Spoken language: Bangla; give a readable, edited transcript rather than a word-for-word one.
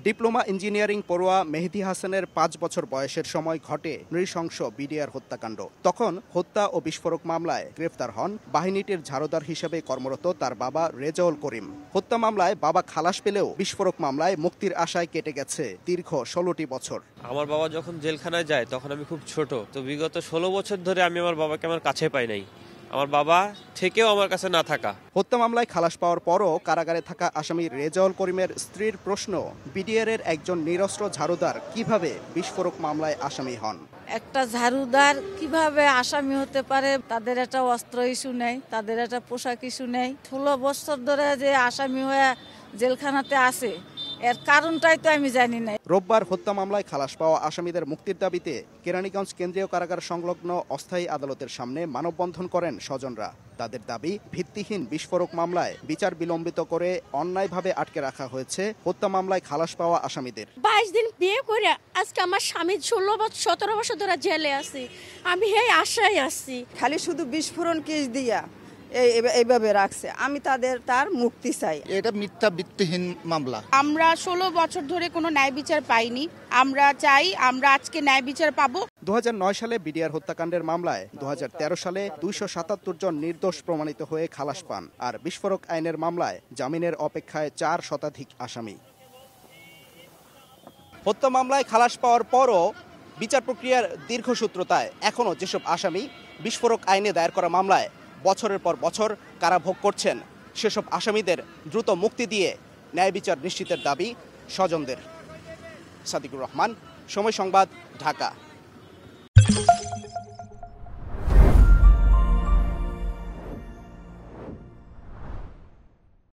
ডিপ্লোমা ইঞ্জিনিয়ারিং পড়ুয়া মেহেদী হাসানের ৫ বছর বয়সের সময় ঘটে নৃশংস বিডিআর হত্যাকাণ্ড। তখন হত্যা ও বিস্ফোরক মামলায় গ্রেফতার হন বাহিনীটির ঝাড়ুদার হিসেবে কর্মরত তার বাবা রেজাউল করিম। হত্যা মামলায় বাবা খালাস পেলেও বিস্ফোরক মামলায় মুক্তির আশায় কেটে গেছে দীর্ঘ ১৬টি বছর। আমার বাবা যখন জেলখানায় যায় তখন আমি খুব ছোট, তো বিগত ১৬ বছর ধরে আমি আমার বাবাকে আমার কাছে পাই নাই, আমার বাবা থেকেও আমার কাছে না থাকা। হত্যা মামলায় খালাস পাওয়ার পরও কারাগারে থাকা আসামি রেজাউল করিমের স্ত্রীর প্রশ্ন, বিডিআরের একজন নিরস্ত্র ঝাড়ুদার কিভাবে বিস্ফোরক মামলায় আসামি হন। একটা ঝাড়ুদার কিভাবে আসামি হতে পারে? তাদের একটা অস্ত্র ইস্যু নেই, তাদের একটা পোশাক ইস্যু নেই। ১৬ বছর ধরে যে আসামি হয়ে জেলখানাতে আছে, এর কারণটাই তো আমি জানি না। রোববার হত্যা মামলায় খালাস পাওয়া আসামিদের মুক্তির দাবিতে কেরানীগঞ্জ কেন্দ্রীয় কারাগার সংলগ্ন অস্থায়ী আদালতের সামনে মানববন্ধন করেন স্বজনরা। তাদের দাবি, ভিত্তিহীন বিস্ফোরক মামলায় বিচার বিলম্বিত করে অন্যায়ভাবে আটকে রাখা হয়েছে হত্যা মামলায় খালাস পাওয়া আসামিদের। ২২ দিন বিয়ে করে আজকে আমার স্বামী ১৭ বছর ধরে জেলে আছে, আমি এই আশায় আছি। খালি শুধু বিস্ফোরণ কেস দিয়া এইভাবে রাখছে, আমি তার মুক্তি চাই। এটা মিথ্যা ভিত্তিহীন মামলা। আমরা ১৬ বছর ধরে কোনো ন্যায় বিচার পাইনি, আমরা চাই আমরা আজকে ন্যায় বিচার পাবো। ২০০৯ সালে বিডিআর হত্যাকাণ্ডের মামলায় ২০১৩ সালে ২৭৭ জন নির্দোষ প্রমাণিত হয়ে খালাস পান, আর বিস্ফোরক আইনের মামলায় জামিনের অপেক্ষায় ৪ শতাধিক আসামি। হত্যা মামলায় খালাস পাওয়ার পরও বিচার প্রক্রিয়ার দীর্ঘসূত্রতায় এখনও যেসব আসামি বিস্ফোরক আইনে দায়ের করা মামলায় বছরের পর বছর কারাভোগ করছেন, সেসব আসামিদের দ্রুত মুক্তি দিয়ে ন্যায় বিচার নিশ্চিতের দাবি স্বজনদের। সাদিকুর রহমান, সময় সংবাদ, ঢাকা।